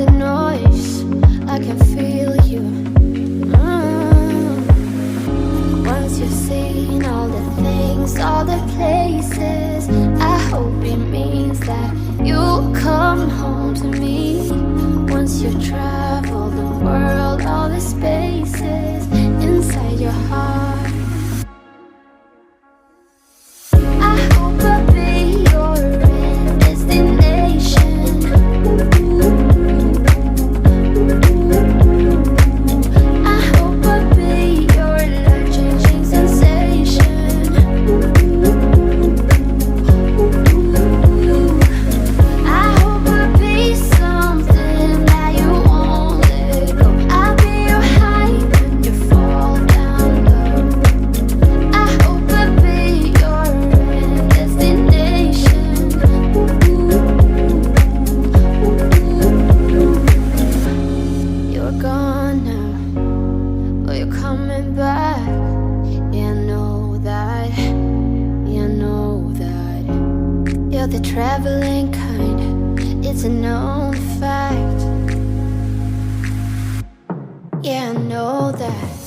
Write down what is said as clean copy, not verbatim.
the noise, I can feel you. Once you've seen all the things, all the places, I hope it means that you'll come home to me. Once you travel the world, all the spaces inside your heart, I hope I'll be your end destination. I hope I'll be your life-changing sensation. I hope I'll be something that you won't let go. I'll be your high when you fall down low. I hope I'll be your end destination. You're gone now, but you're coming back. Yeah, I know that. Yeah, I know that. You're the traveling kind, it's a known fact. Yeah, I know that.